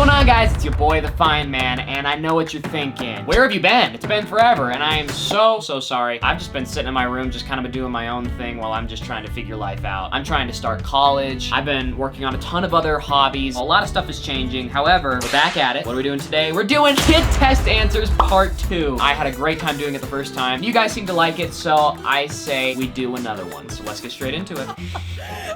going on, guys? It's your boy, the Fine Man, and I know what you're thinking. Where have you been? It's been forever, and I am so sorry. I've just been sitting in my room, just kind of doing my own thing while I'm just trying to figure life out. I'm trying to start college. I've been working on a ton of other hobbies. A lot of stuff is changing. However, we're back at it. What are we doing today? We're doing Kid Test Answers Part 2. I had a great time doing it the first time. You guys seem to like it, so I say we do another one. So let's get straight into it.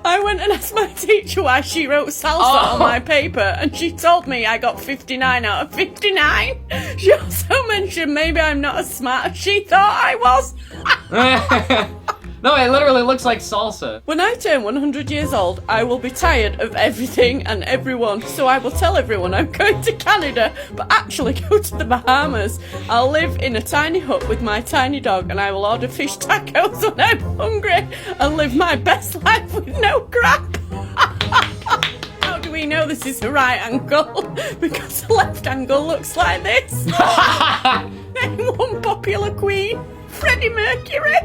I went and asked my teacher why she wrote salsa on my paper, and she told me I got 59 out of 59. She also mentioned maybe I'm not as smart as she thought I was. No, it literally looks like salsa. When I turn 100 years old, I will be tired of everything and everyone, so I will tell everyone I'm going to Canada, but actually go to the Bahamas. I'll live in a tiny hut with my tiny dog, and I will order fish tacos when I'm hungry and live my best life with no crap. How do we know this is the right angle? Because the left angle looks like this. Name one popular queen. Freddie Mercury.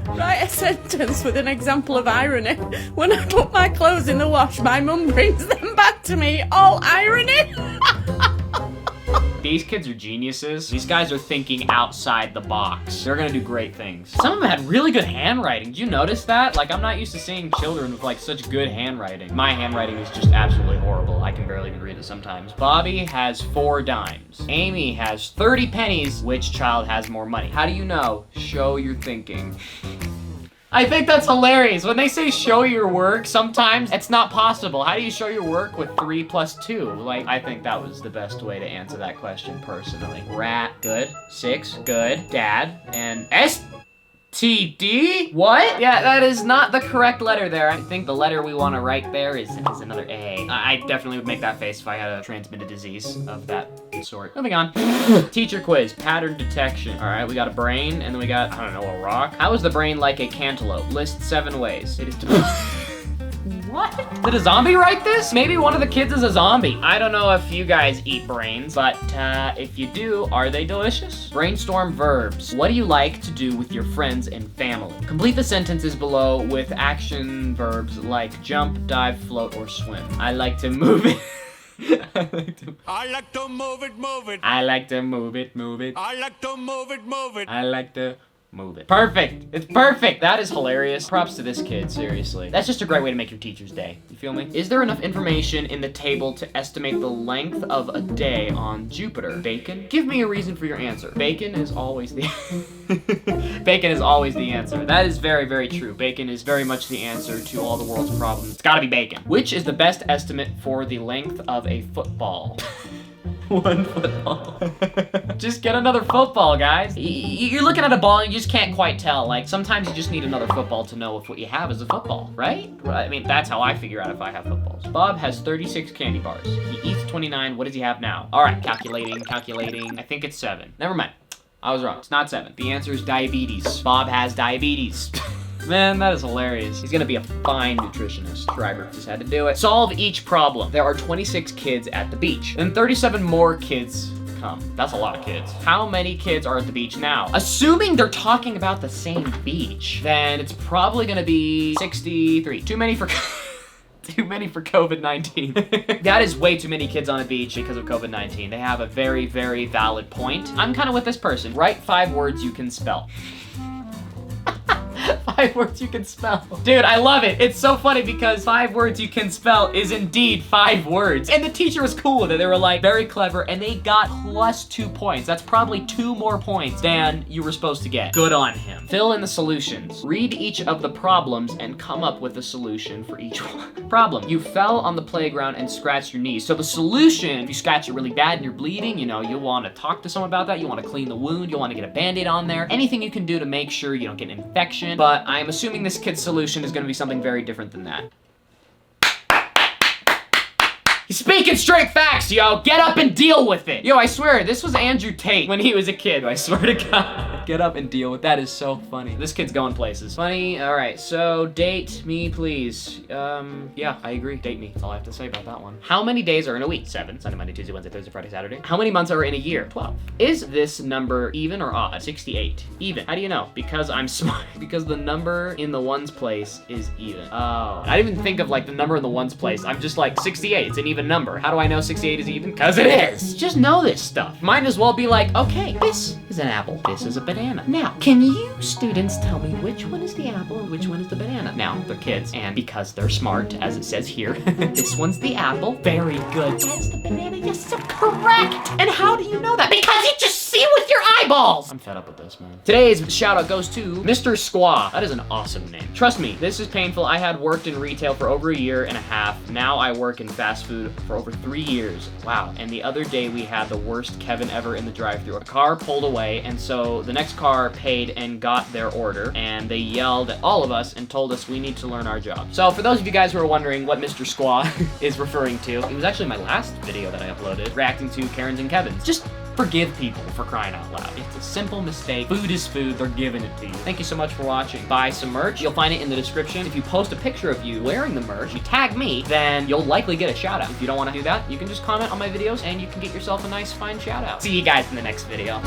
Write a sentence with an example of irony. When I put my clothes in the wash, my mum brings them back to me. All irony. These kids are geniuses. These guys are thinking outside the box. They're gonna do great things. Some of them had really good handwriting. Did you notice that? Like, I'm not used to seeing children with like such good handwriting. My handwriting is just absolutely horrible. I can barely even read it sometimes. Bobby has 4 dimes. Amy has 30 pennies. Which child has more money? How do you know? Show your thinking. I think that's hilarious. When they say show your work, sometimes it's not possible. How do you show your work with 3 plus 2? Like, I think that was the best way to answer that question personally. Rat, good. 6, good. Dad, and STD? What? Yeah, that is not the correct letter there. I think the letter we want to write there is another A. I definitely would make that face if I had a transmitted disease of that sort. Moving on. Teacher quiz, pattern detection. All right, we got a brain, and then we got, I don't know, a rock. How is the brain like a cantaloupe? List 7 ways. It is What? Did a zombie write this? Maybe one of the kids is a zombie. I don't know if you guys eat brains, but if you do, are they delicious? Brainstorm verbs. What do you like to do with your friends and family? Complete the sentences below with action verbs like jump, dive, float, or swim. I like to move it. I like to move it, move it. I like to move it, move it. I like to move it, move it. I like to move it. Perfect. It's perfect. That is hilarious. Props to this kid, seriously. That's just a great way to make your teacher's day. You feel me? Is there enough information in the table to estimate the length of a day on Jupiter? Bacon? Give me a reason for your answer. Bacon is always the Bacon is always the answer. That is very, very true. Bacon is very much the answer to all the world's problems. It's gotta be bacon. Which is the best estimate for the length of a football? 1 football. Just get another football, guys. You're looking at a ball and you just can't quite tell. Like, sometimes you just need another football to know if what you have is a football, right? I mean, that's how I figure out if I have footballs. Bob has 36 candy bars. He eats 29. What does he have now? All right, calculating. I think it's 7. Never mind. I was wrong. It's not 7. The answer is diabetes. Bob has diabetes. Man, that is hilarious. He's gonna be a fine nutritionist. Schreiber just had to do it. Solve each problem. There are 26 kids at the beach, and 37 more kids come. That's a lot of kids. How many kids are at the beach now? Assuming they're talking about the same beach, then it's probably gonna be 63. Too many for COVID-19. That is way too many kids on a beach because of COVID-19. They have a very, very valid point. I'm kind of with this person. Write 5 words you can spell. 5 words you can spell. Dude, I love it. It's so funny because 5 words you can spell is indeed 5 words. And the teacher was cool with it. They were like, very clever, and they got plus 2 points. That's probably 2 more points than you were supposed to get. Good on him. Fill in the solutions. Read each of the problems and come up with a solution for each one. Problem, you fell on the playground and scratched your knee. So the solution, if you scratch it really bad and you're bleeding, you know, you'll want to talk to someone about that. You want to clean the wound. You'll want to get a Band-Aid on there. Anything you can do to make sure you don't get an infection. But I'm assuming this kid's solution is going to be something very different than that. He's speaking straight facts, yo. Get up and deal with it. Yo, I swear, this was Andrew Tate when he was a kid. I swear to God. get up and deal with. That is so funny. This kid's going places. Funny. All right, so date me, please. Yeah, I agree. Date me. That's all I have to say about that one. How many days are in a week? 7. Sunday, Monday, Tuesday, Wednesday, Thursday, Friday, Saturday. How many months are in a year? 12. Is this number even or odd? 68. Even. How do you know? Because I'm smart. Because the number in the ones place is even. Oh. I didn't even think of like the number in the ones place. I'm just like 68. It's an even number. How do I know 68 is even? Because it is. Just know this stuff. Might as well be like, okay, this is an apple. This is a banana. Now, can you students tell me which one is the apple and which one is the banana? Now, they're kids, and because they're smart, as it says here, this one's the apple. Very good. That's the banana. Yes, so correct. And how do you know that? Because you just see it with your eyeballs. I'm fed up with this, man. Today's shout out goes to Mr. Squaw. That is an awesome name. Trust me, this is painful. I had worked in retail for over a year and a half. Now I work in fast food for over 3 years. Wow. And the other day we had the worst Kevin ever in the drive-thru. A car pulled away, and so the next car paid and got their order, and they yelled at all of us and told us we need to learn our job. So for those of you guys who are wondering what Mr. Squaw is referring to, it was actually my last video that I uploaded, reacting to Karen's and Kevin's. Just forgive people for crying out loud. It's a simple mistake. Food is food. They're giving it to you. Thank you so much for watching. Buy some merch. You'll find it in the description. If you post a picture of you wearing the merch, you tag me, then you'll likely get a shout out. If you don't want to do that, you can just comment on my videos and you can get yourself a nice, fine shout out. See you guys in the next video.